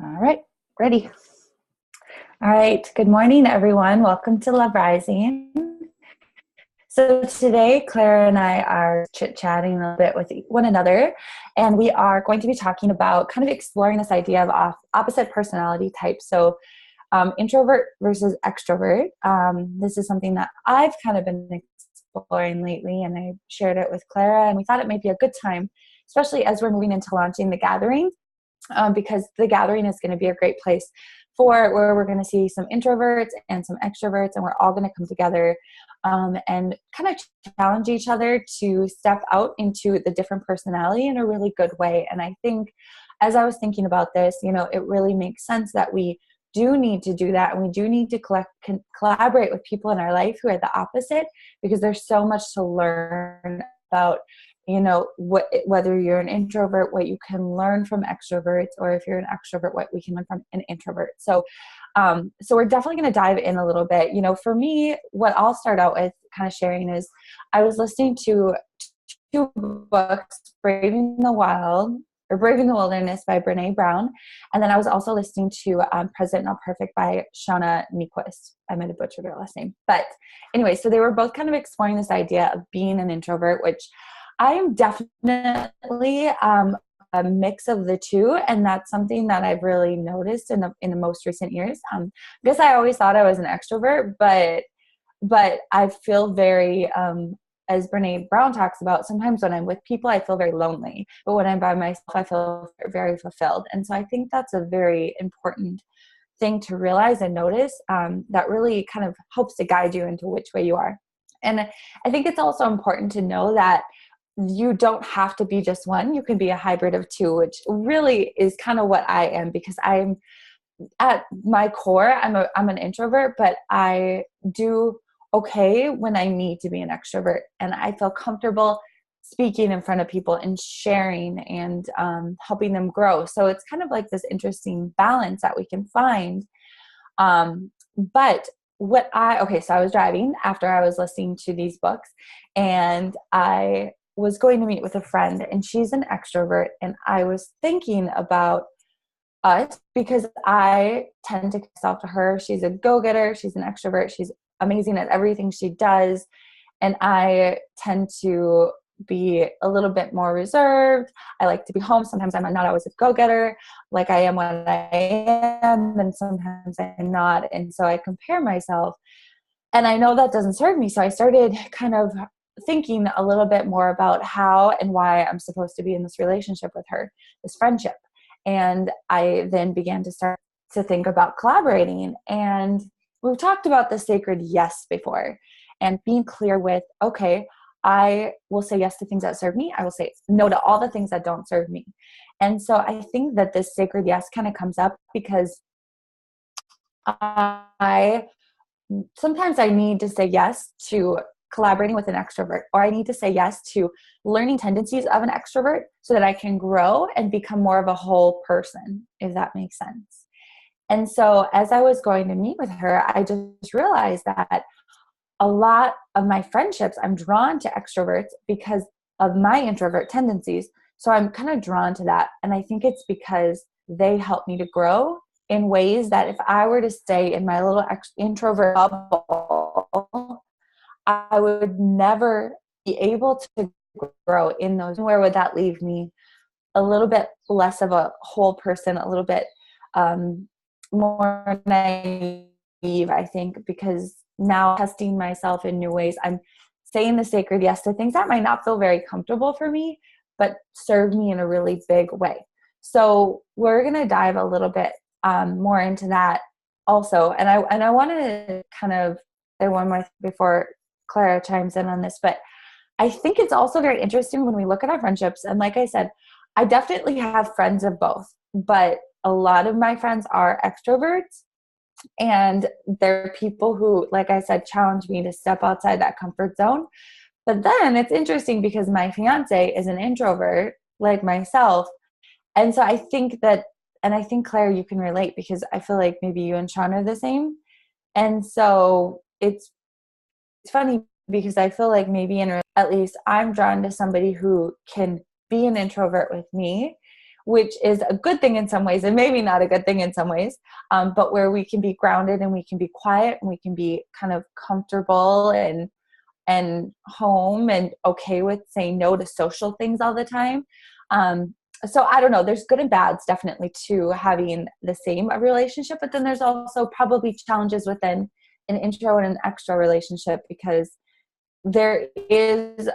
All right, ready. All right, good morning, everyone. Welcome to Love Rising. So today, Clara and I are chit-chatting a little bit with one another, and we are going to be talking about kind of exploring this idea of opposite personality types. So introvert versus extrovert. This is something that I've kind of been exploring lately, and I shared it with Clara, and we thought it might be a good time, especially as we're moving into launching the gathering. Because the gathering is going to be a great place for where we're going to see some introverts and some extroverts, and we're all going to come together and kind of challenge each other to step out into the different personality in a really good way. And I think as I was thinking about this, it really makes sense that we do need to do that, and we do need to collaborate with people in our life who are the opposite, because there's so much to learn about whether you're an introvert, what you can learn from extroverts, or if you're an extrovert, what we can learn from an introvert. So we're definitely going to dive in a little bit. For me, what I'll start out with kind of sharing is I was listening to two books, Braving the Wilderness by Brene Brown. And then I was also listening to Present Not Perfect by Shauna Niequist. I might have butchered her last name. But anyway, so they were both kind of exploring this idea of being an introvert, which I am definitely a mix of the two, and that's something that I've really noticed in the most recent years. I guess I always thought I was an extrovert, but I feel very, as Brene Brown talks about, sometimes when I'm with people, I feel very lonely, but when I'm by myself, I feel very fulfilled. And so I think that's a very important thing to realize and notice, that really kind of helps to guide you into which way you are. And I think it's also important to know that you don't have to be just one. You can be a hybrid of two, which really is kind of what I am, because I'm at my core, I'm an introvert, but I do okay when I need to be an extrovert, and I feel comfortable speaking in front of people and sharing and helping them grow. So it's kind of like this interesting balance that we can find. But so I was driving after I was listening to these books, and I was going to meet with a friend, and she's an extrovert, and I was thinking about us because I tend to myself to her. She's a go-getter. She's an extrovert. She's amazing at everything she does. And I tend to be a little bit more reserved. I like to be home. Sometimes I'm not always a go-getter like I am when I am, and sometimes I'm not. And so I compare myself, and I know that doesn't serve me. So I started kind of thinking a little bit more about how and why I'm supposed to be in this relationship with her, this friendship. And I then began to start to think about collaborating. And we've talked about the sacred yes before, and being clear with, okay, I will say yes to things that serve me. I will say no to all the things that don't serve me. And so I think that this sacred yes kind of comes up because sometimes I need to say yes to collaborating with an extrovert, or I need to say yes to learning tendencies of an extrovert so that I can grow and become more of a whole person, if that makes sense. And so as I was going to meet with her, I just realized that a lot of my friendships, I'm drawn to extroverts because of my introvert tendencies. So I'm kind of drawn to that. And I think it's because they help me to grow in ways that if I were to stay in my little introvert bubble, I would never be able to grow in those. Where would that leave me? A little bit less of a whole person, a little bit more naive, I think, because now testing myself in new ways, I'm saying the sacred yes to things that might not feel very comfortable for me, but serve me in a really big way. So we're going to dive a little bit more into that also. And I want to kind of say one more before Clara chimes in on this, but I think it's also very interesting when we look at our friendships. And like I said, I definitely have friends of both, but a lot of my friends are extroverts, and they're people who, like I said, challenge me to step outside that comfort zone. But then it's interesting because my fiance is an introvert like myself. And so I think that, and I think, Claire, you can relate, because I feel like maybe you and Sean are the same. And so it's funny because I feel like maybe at least I'm drawn to somebody who can be an introvert with me which is a good thing in some ways and maybe not a good thing in some ways, but where we can be grounded and we can be quiet and we can be kind of comfortable and home and okay with saying no to social things all the time. So I don't know, there's good and bads definitely to having the same relationship, but then there's also probably challenges within an intro and an extra relationship, because there's,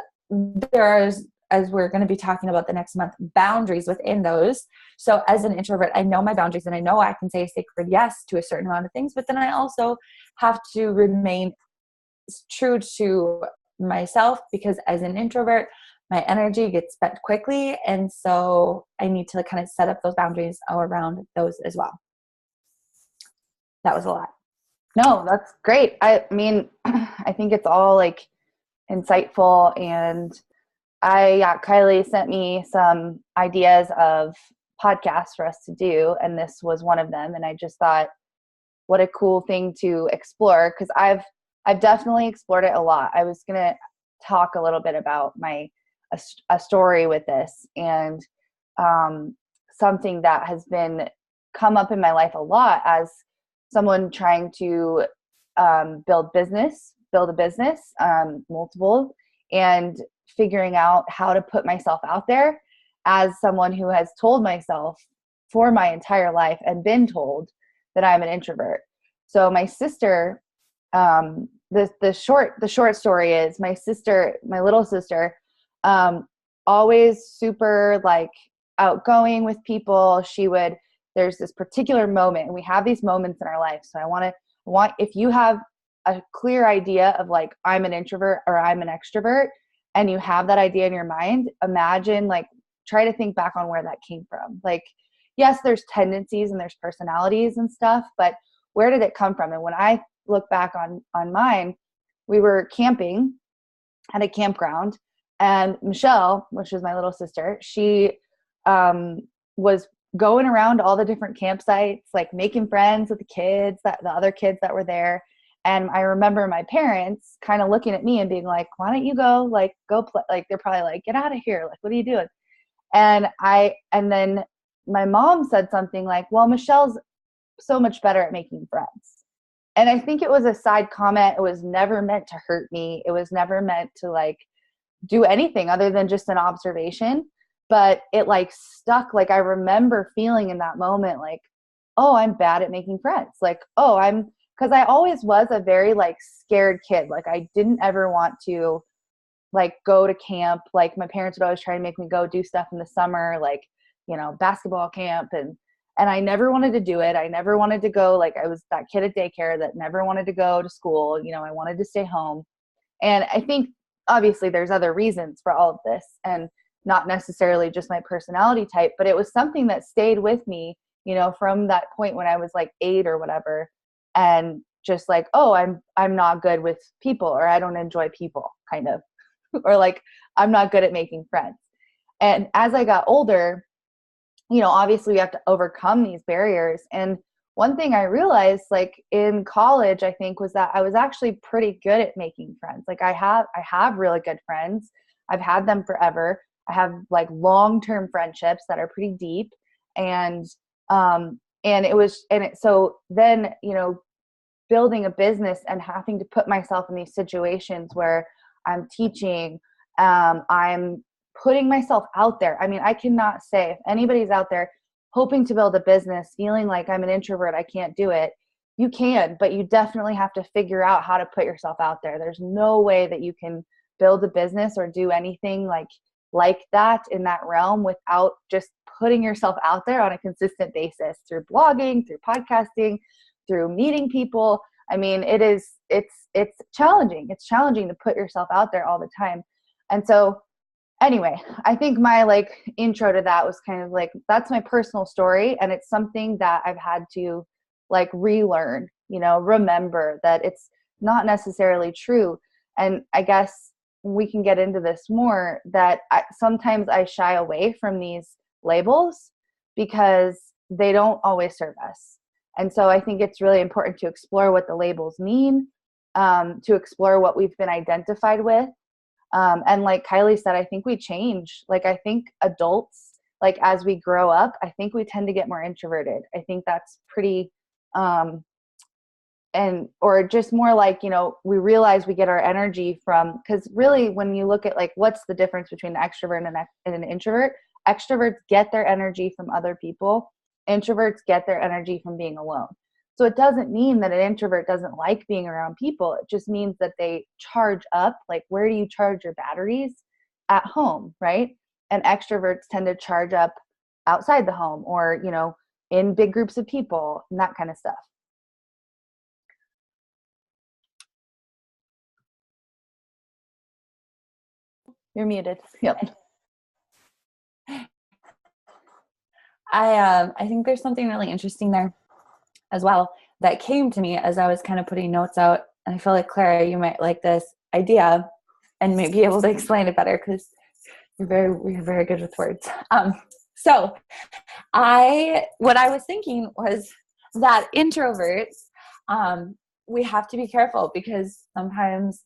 as we're going to be talking about the next month, boundaries within those. So as an introvert, I know my boundaries and I know I can say a sacred yes to a certain amount of things, but then I also have to remain true to myself, because as an introvert, my energy gets spent quickly. And so I need to kind of set up those boundaries around those as well. That was a lot. No, that's great. I mean, I think it's all like insightful, and Kylee sent me some ideas of podcasts for us to do, and this was one of them. And I just thought, what a cool thing to explore, because I've definitely explored it a lot. I was gonna talk a little bit about a story with this, and something that has been come up in my life a lot as someone trying to build a business, multiple, and figuring out how to put myself out there as someone who has told myself for my entire life and been told that I'm an introvert. So my sister, the short story is my little sister, always super like outgoing with people. There's this particular moment, and we have these moments in our life. So if you have a clear idea of like, I'm an introvert or I'm an extrovert, and you have that idea in your mind, imagine, like, try to think back on where that came from. Like, yes, there's tendencies and there's personalities and stuff, but where did it come from? And when I look back on mine, we were camping at a campground, and Michelle, which is my little sister, she was going around all the different campsites, like making friends with the other kids that were there. And I remember my parents kind of looking at me and being like, why don't you go play? Like, they're probably like, get out of here. Like, what are you doing? And then my mom said something like, well, Michelle's so much better at making friends. And I think it was a side comment. It was never meant to hurt me. It was never meant to like do anything other than just an observation. But it like stuck. Like, I remember feeling in that moment like, oh, I'm bad at making friends. Like, oh, because I always was a very like scared kid. Like, I didn't ever want to like go to camp. Like, my parents would always try to make me go do stuff in the summer, like, basketball camp. And I never wanted to do it. I never wanted to go. Like, I was that kid at daycare that never wanted to go to school. I wanted to stay home. And I think obviously there's other reasons for all of this, and not necessarily just my personality type, but it was something that stayed with me, from that point when I was like 8 or whatever. And just like, oh, I'm not good with people, or I don't enjoy people, kind of, or like, I'm not good at making friends. And as I got older, obviously we have to overcome these barriers. And one thing I realized, like in college, I think, was that I was actually pretty good at making friends. Like, I have really good friends. I've had them forever. I have like long-term friendships that are pretty deep. So then, building a business and having to put myself in these situations where I'm teaching, I'm putting myself out there. I mean, I cannot say, if anybody's out there hoping to build a business, feeling like I'm an introvert, I can't do it. You can, but you definitely have to figure out how to put yourself out there. There's no way that you can build a business or do anything like that in that realm without just putting yourself out there on a consistent basis, through blogging, through podcasting, through meeting people. I mean, it's challenging. It's challenging to put yourself out there all the time. And so anyway, I think my like intro to that was kind of like, that's my personal story. And it's something that I've had to like relearn, remember that it's not necessarily true. And I guess we can get into this more, that sometimes I shy away from these labels because they don't always serve us. And so I think it's really important to explore what the labels mean, to explore what we've been identified with. And like Kylee said, I think we change. Like, I think adults like as we grow up, I think we tend to get more introverted. I think that's pretty, or just more like, we realize we get our energy from, because really when you look at like, what's the difference between an extrovert and an introvert? Extroverts get their energy from other people. Introverts get their energy from being alone. So it doesn't mean that an introvert doesn't like being around people. It just means that they charge up. Like, where do you charge your batteries? At home, right? And extroverts tend to charge up outside the home, or, in big groups of people and that kind of stuff. You're muted. Yep. I think there's something really interesting there as well that came to me as I was kind of putting notes out. And I feel like, Clara, you might like this idea and may be able to explain it better because you're very good with words. So what I was thinking was that introverts, we have to be careful because sometimes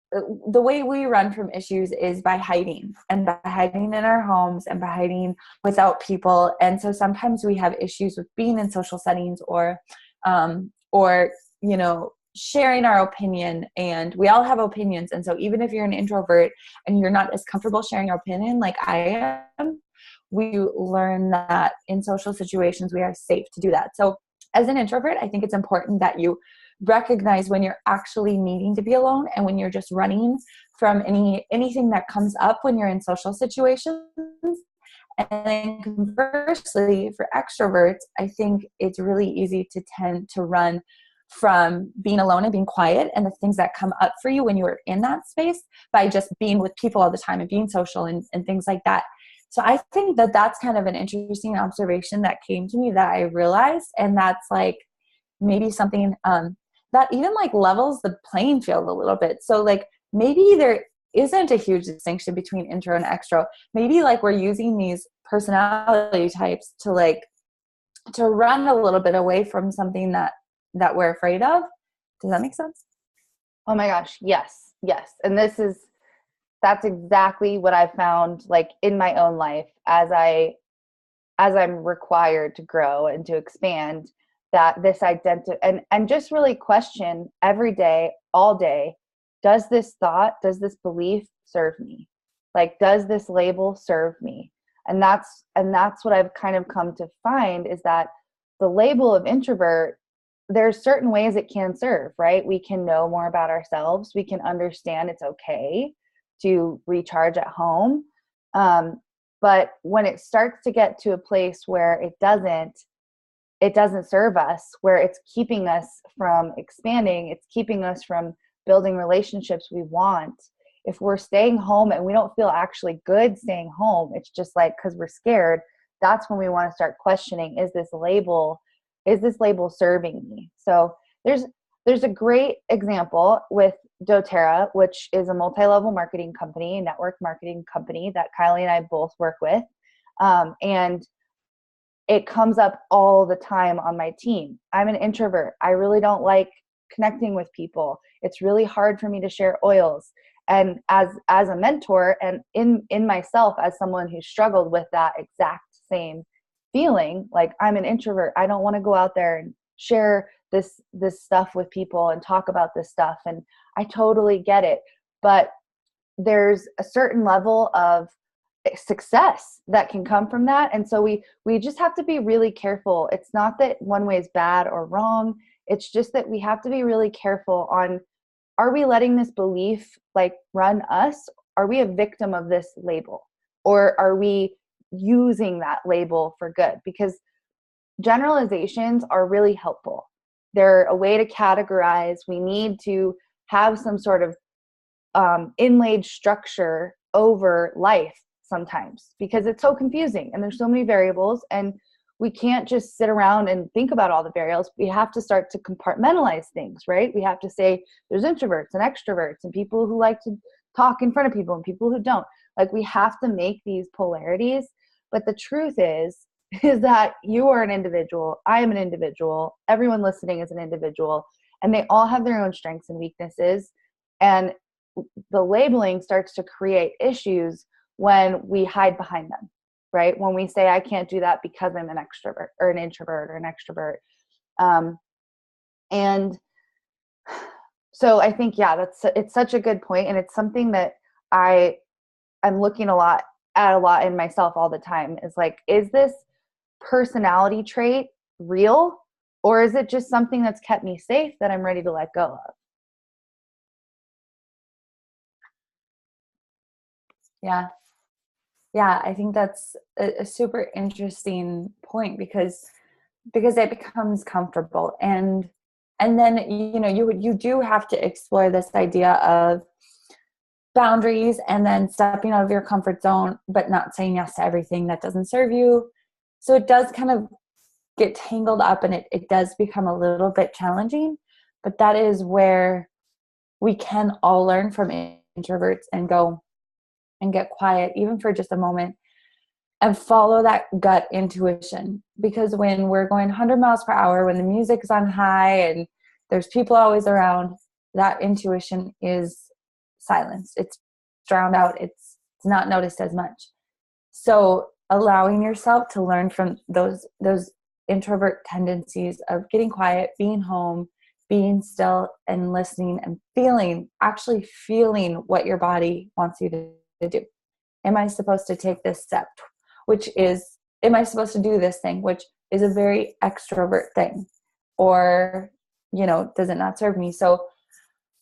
the way we run from issues is by hiding in our homes and by hiding without people. And so sometimes we have issues with being in social settings or sharing our opinion, and we all have opinions. And so even if you're an introvert and you're not as comfortable sharing your opinion like I am, we learn that in social situations we are safe to do that. So as an introvert, I think it's important that you recognize when you're actually needing to be alone and when you're just running from anything that comes up when you're in social situations. And then conversely, for extroverts, I think it's really easy to tend to run from being alone and being quiet and the things that come up for you when you are in that space by just being with people all the time and being social and things like that. So I think that that's kind of an interesting observation that came to me that I realized, and that's like maybe something that even like levels the playing field a little bit. So like maybe there isn't a huge distinction between intro and extro. Maybe like we're using these personality types to run a little bit away from something that we're afraid of. Does that make sense? Oh my gosh. Yes. Yes. And that's exactly what I found like in my own life as I'm required to grow and to expand, that this identity and just really question every day, all day, does this thought, does this belief serve me? Like, does this label serve me? And that's what I've kind of come to find is that the label of introvert, there's certain ways it can serve, right? We can know more about ourselves. We can understand it's okay to recharge at home. But when it starts to get to a place where it doesn't serve us, where it's keeping us from expanding, it's keeping us from building relationships we want. If we're staying home and we don't feel actually good staying home, it's just like because we're scared, that's when we want to start questioning, is this label serving me? So there's a great example with doTERRA, which is a multi-level marketing company, network marketing company that Kylee and I both work with. And it comes up all the time on my team. I'm an introvert. I really don't like connecting with people. It's really hard for me to share oils. And as a mentor and in myself as someone who struggled with that exact same feeling, like I'm an introvert, I don't want to go out there and share this stuff with people and talk about this stuff. And I totally get it. But there's a certain level of success that can come from that. And so we just have to be really careful. It's not that one way is bad or wrong. It's just that we have to be really careful on, are we letting this belief like run us? Are we a victim of this label? Or are we using that label for good? Because generalizations are really helpful. They're a way to categorize. We need to have some sort of inlaid structure over life sometimes because it's so confusing and there's so many variables, and we can't just sit around and think about all the variables. We have to start to compartmentalize things, right? We have to say there's introverts and extroverts and people who like to talk in front of people and people who don't. Like, we have to make these polarities. But the truth is that you are an individual. I am an individual. Everyone listening is an individual, and they all have their own strengths and weaknesses. And the labeling starts to create issues when we hide behind them, right? When we say, I can't do that because I'm an extrovert or an introvert or an extrovert. And so I think, yeah, it's such a good point. And it's something that I'm looking at a lot in myself all the time, is like, is this personality trait real, or is it just something that's kept me safe that I'm ready to let go of? Yeah. Yeah, I think that's a super interesting point because it becomes comfortable, and then you do have to explore this idea of boundaries and then stepping out of your comfort zone, but not saying yes to everything that doesn't serve you. So it does kind of get tangled up, and it does become a little bit challenging, but that is where we can all learn from introverts and go and get quiet, even for just a moment, and follow that gut intuition. Because when we're going 100 miles per hour, when the music's on high and there's people always around, that intuition is silenced. It's drowned out. It's not noticed as much. So allowing yourself to learn from those introvert tendencies of getting quiet, being home, being still and listening and actually feeling what your body wants you to do. Am I supposed to take this step? Am I supposed to do this thing, which is a very extrovert thing? Or, does it not serve me? So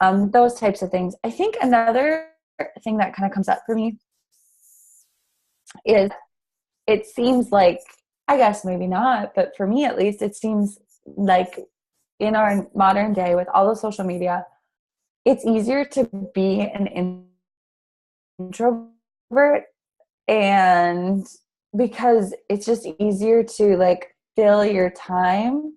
those types of things. I think another thing that kind of comes up for me is, it seems like, I guess maybe not, but for me at least, it seems like in our modern day with all the social media, it's easier to be an introvert, and because it's just easier to like fill your time.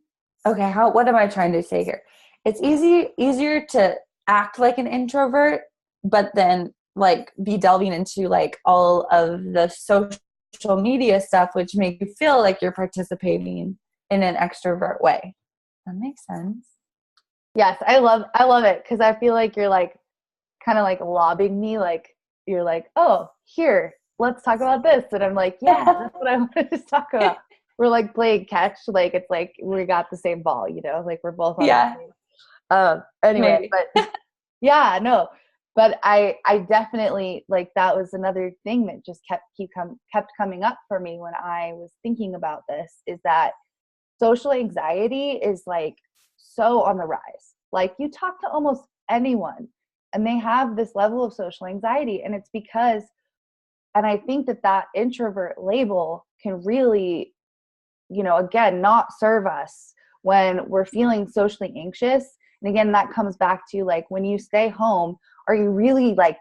Okay, what am I trying to say here? It's easier to act like an introvert, but then like be delving into like all of the social media stuff, which make you feel like you're participating in an extrovert way. That makes sense. Yes, I love it, because I feel like you're like kind of like lobbing me, like you're like, oh, here, let's talk about this, and I'm like, yeah, that's what I wanted to talk about. We're like playing catch, like it's like we got the same ball, like we're both on the same. Anyway, but yeah, no, but I definitely, like, that was another thing that just kept coming up for me when I was thinking about this, is that social anxiety is like so on the rise. Like, you talk to almost anyone and they have this level of social anxiety, and it's because, and I think that introvert label can really, again, not serve us when we're feeling socially anxious. And again, that comes back to like, when you stay home, are you really like,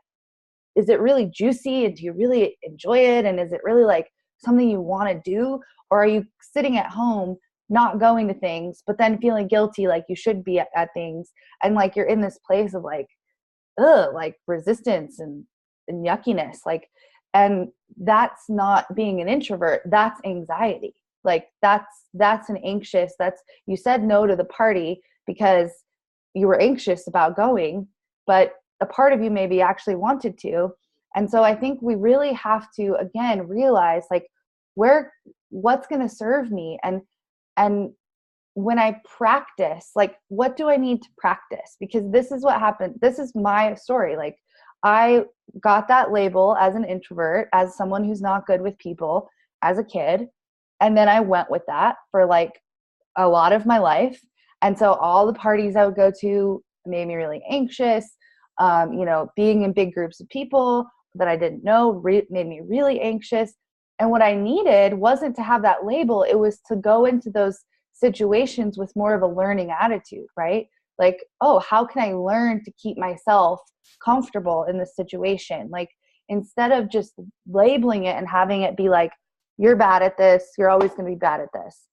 is it really juicy, and do you really enjoy it, and is it really like something you want to do? Or are you sitting at home not going to things, but then feeling guilty like you should be at things, and like you're in this place of like, ugh, like resistance and yuckiness, like, and that's not being an introvert, that's anxiety. Like that's an anxious, you said no to the party because you were anxious about going, but a part of you maybe actually wanted to. And so I think we really have to, again, realize like what's going to serve me, and when I practice, like, what do I need to practice? Because this is what happened. This is my story. Like, I got that label as an introvert, as someone who's not good with people as a kid. And then I went with that for like a lot of my life. And so all the parties I would go to made me really anxious. Being in big groups of people that I didn't know made me really anxious. And what I needed wasn't to have that label. It was to go into those situations with more of a learning attitude, right? Like, oh, how can I learn to keep myself comfortable in this situation? Like, instead of just labeling it and having it be like, you're bad at this, you're always going to be bad at this.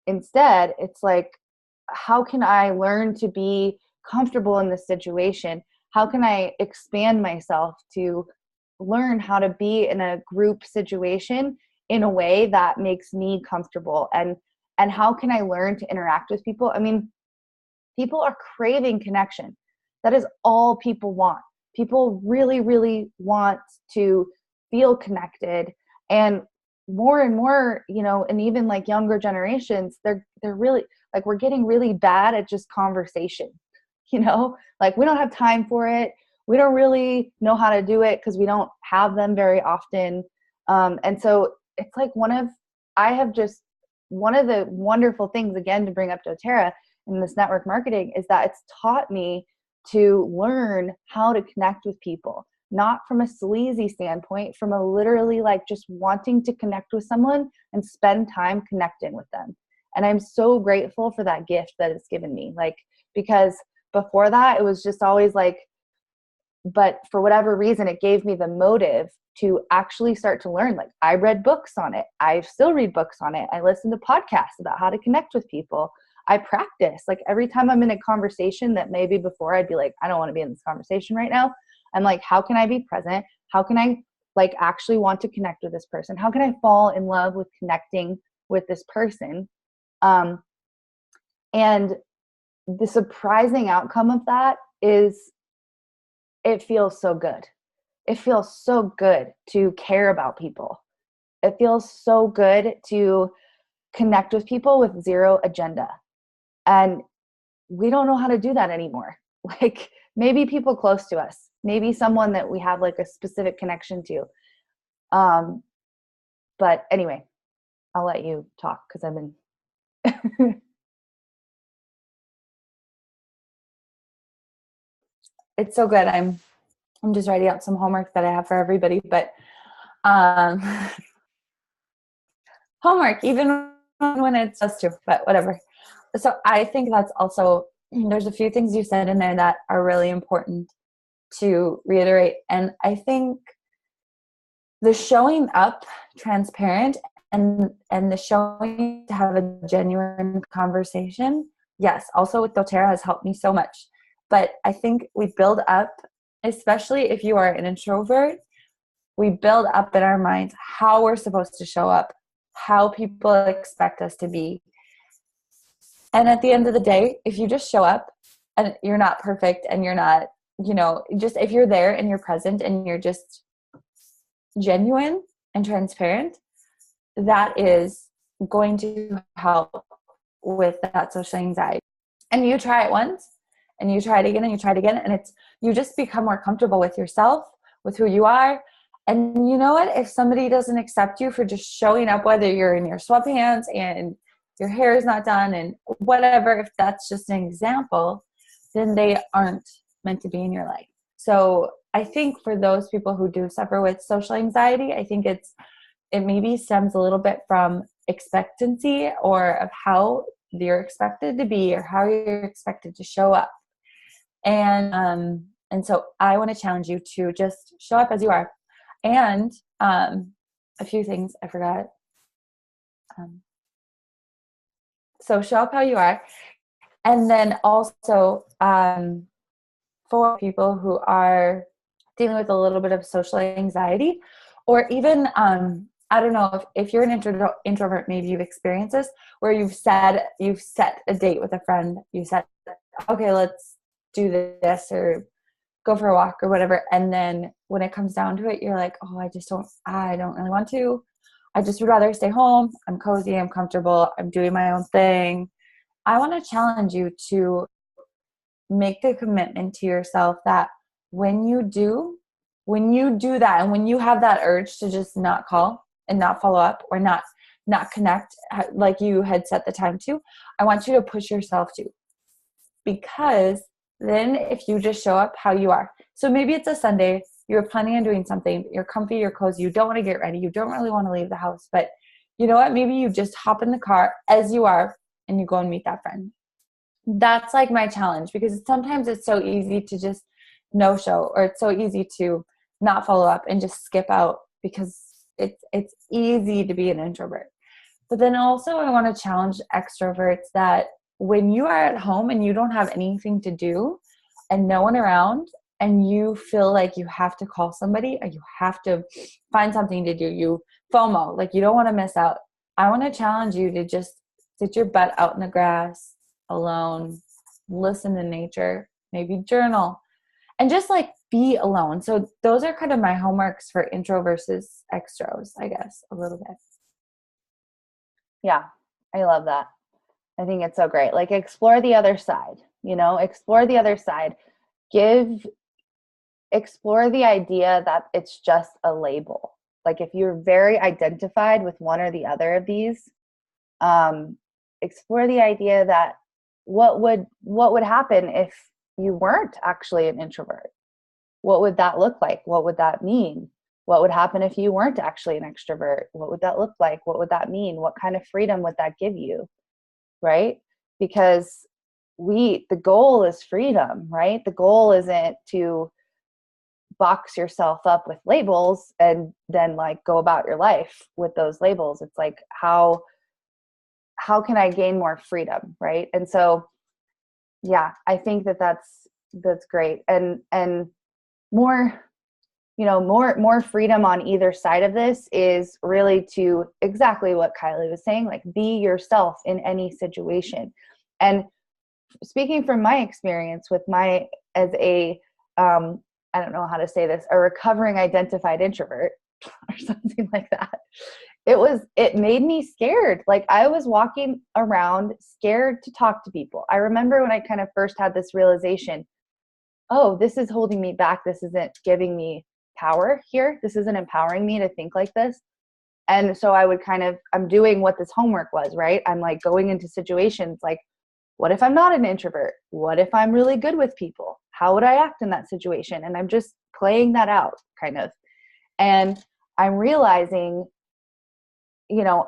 Instead, it's like, how can I learn to be comfortable in this situation? How can I expand myself to learn how to be in a group situation in a way that makes me comfortable? And how can I learn to interact with people? I mean, people are craving connection. That is all people want. People really, really want to feel connected. And more and more, you know, and even like younger generations, they're really like, we're getting really bad at just conversation, you know, like we don't have time for it. We don't really know how to do it because we don't have them very often. And so it's like one of the wonderful things, again, to bring up doTERRA in this network marketing, is that it's taught me to learn how to connect with people, not from a sleazy standpoint, from a literally like just wanting to connect with someone and spend time connecting with them. And I'm so grateful for that gift that it's given me. Like, because before that, it was just always like, but for whatever reason, it gave me the motive to actually start to learn. Like, I read books on it. I still read books on it. I listen to podcasts about how to connect with people. I practice. Like, every time I'm in a conversation that maybe before I'd be like, I don't want to be in this conversation right now, I'm like, how can I be present? How can I like actually want to connect with this person? How can I fall in love with connecting with this person? And the surprising outcome of that is it feels so good. It feels so good to care about people. It feels so good to connect with people with zero agenda. And we don't know how to do that anymore. Like, maybe people close to us, maybe someone that we have like a specific connection to. But anyway, I'll let you talk because I've been. It's so good. I'm just writing out some homework that I have for everybody, but homework, even when it's us too, but whatever. So I think that's also, there's a few things you said in there that are really important to reiterate. And I think the showing up transparent and the showing to have a genuine conversation, yes, also with doTERRA has helped me so much. But I think we build up, especially if you are an introvert, we build up in our minds how we're supposed to show up, how people expect us to be. And at the end of the day, if you just show up and you're not perfect and you're not, you know, just if you're there and you're present and you're just genuine and transparent, that is going to help with that social anxiety. And you try it once and you try it again and you try it again, and you just become more comfortable with yourself, with who you are. And you know what? If somebody doesn't accept you for just showing up, whether you're in your sweatpants and your hair is not done and whatever, if that's just an example, then they aren't meant to be in your life. So I think for those people who do suffer with social anxiety, I think it maybe stems a little bit from expectancy, or of how you're expected to be or how you're expected to show up. And so I want to challenge you to just show up as you are. And a few things I forgot. So show up how you are. And then also for people who are dealing with a little bit of social anxiety, or even, I don't know, if you're an introvert, maybe you've experienced this, where you've set a date with a friend. You said, okay, let's do this or go for a walk or whatever. And then when it comes down to it, you're like, oh, I don't really want to. I just would rather stay home. I'm cozy. I'm comfortable. I'm doing my own thing. I want to challenge you to make the commitment to yourself that when you do that, and when you have that urge to just not call and not follow up or not connect like you had set the time to, I want you to push yourself to. Because then if you just show up how you are, so maybe it's a Sunday, you're planning on doing something, you're comfy, you're cozy, you don't want to get ready, you don't really want to leave the house, but you know what, maybe you just hop in the car as you are and you go and meet that friend. That's like my challenge, because sometimes it's so easy to just no show, or it's so easy to not follow up and just skip out, because it's easy to be an introvert. But then also I want to challenge extroverts that when you are at home and you don't have anything to do and no one around, and you feel like you have to call somebody or you have to find something to do, you FOMO, like you don't want to miss out. I want to challenge you to just sit your butt out in the grass alone, listen to nature, maybe journal, and just like be alone. So those are kind of my homeworks for intro versus extros, I guess, a little bit. Yeah, I love that. I think it's so great. Like, explore the other side, explore the other side. Explore the idea that it's just a label. Like, if you're very identified with one or the other of these, explore the idea that what would happen if you weren't actually an introvert? What would that look like? What would that mean? What would happen if you weren't actually an extrovert? What would that look like? What would that mean? What kind of freedom would that give you? Right? Because the goal is freedom, right? The goal isn't to box yourself up with labels and then like go about your life with those labels. It's like, how can I gain more freedom, right? And so, yeah, I think that's great. And more, more freedom on either side of this is really to exactly what Kylee was saying, like, be yourself in any situation. And speaking from my experience with as a, I don't know how to say this, a recovering identified introvert or something like that, it made me scared. Like, I was walking around scared to talk to people. I remember when I kind of first had this realization, oh, this is holding me back. This isn't giving me power here. This isn't empowering me to think like this. And so I'm doing what this homework was, right? I'm like going into situations like, what if I'm not an introvert? What if I'm really good with people? How would I act in that situation? And I'm just playing that out kind of. And I'm realizing, how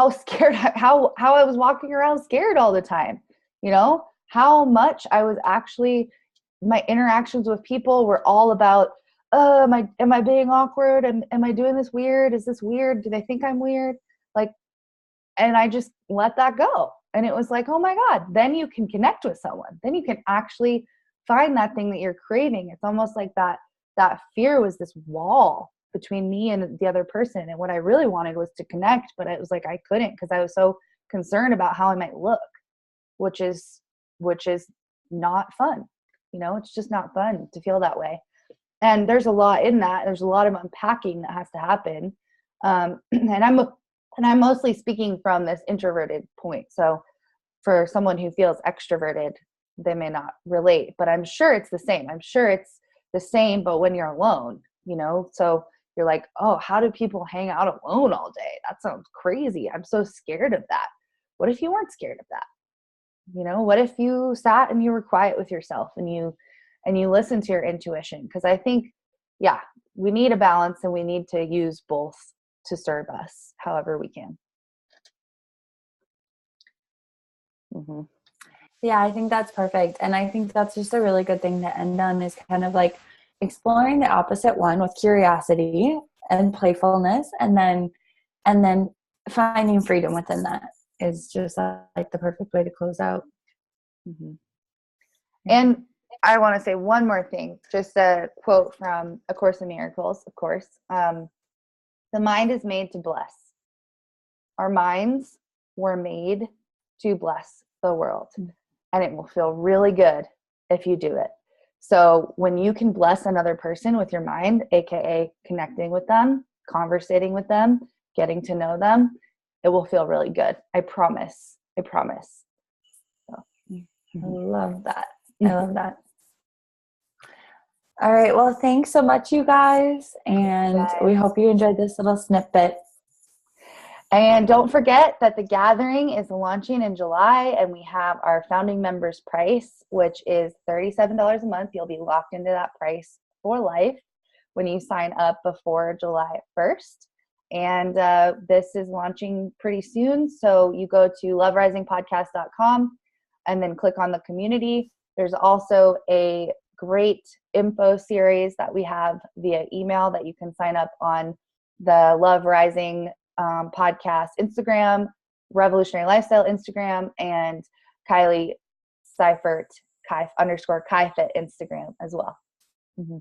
scared, how I was walking around scared all the time, how much I was actually, my interactions with people were all about, am I being awkward? Am I doing this weird? Is this weird? Do they think I'm weird? Like, and I just let that go. And it was like, oh my God, then you can connect with someone. Then you can actually find that thing that you're craving. It's almost like that fear was this wall between me and the other person. And what I really wanted was to connect, but it was like, I couldn't, because I was so concerned about how I might look, which is not fun. It's just not fun to feel that way. And there's a lot in that. There's a lot of unpacking that has to happen. And I'm mostly speaking from this introverted point. So for someone who feels extroverted, they may not relate, but I'm sure it's the same. I'm sure it's the same, but when you're alone, so you're like, oh, how do people hang out alone all day? That sounds crazy. I'm so scared of that. What if you weren't scared of that? What if you sat and you were quiet with yourself and you listen to your intuition? Because I think, yeah, we need a balance, and we need to use both to serve us however we can. Mm-hmm. Yeah, I think that's perfect. And I think that's just a really good thing to end on, is kind of like exploring the opposite one with curiosity and playfulness, and then finding freedom within that is just like the perfect way to close out. Mm-hmm. And I want to say one more thing, just a quote from A Course in Miracles, of course. The mind is made to bless. Our minds were made to bless the world, and it will feel really good if you do it. So when you can bless another person with your mind, aka connecting with them, conversating with them, getting to know them, it will feel really good. I promise. So, I love that. I love that. All right. Well, thanks so much, you guys. And we hope you enjoyed this little snippet. And don't forget that the gathering is launching in July, and we have our founding members price, which is $37 a month. You'll be locked into that price for life when you sign up before July 1st. And this is launching pretty soon. So you go to loverisingpodcast.com and then click on the community. There's also a great info series that we have via email that you can sign up on the Love Rising podcast Instagram, Revolutionary Lifestyle Instagram, and Kylee Seifert Kai _ Kai Fit Instagram as well. Mm-hmm.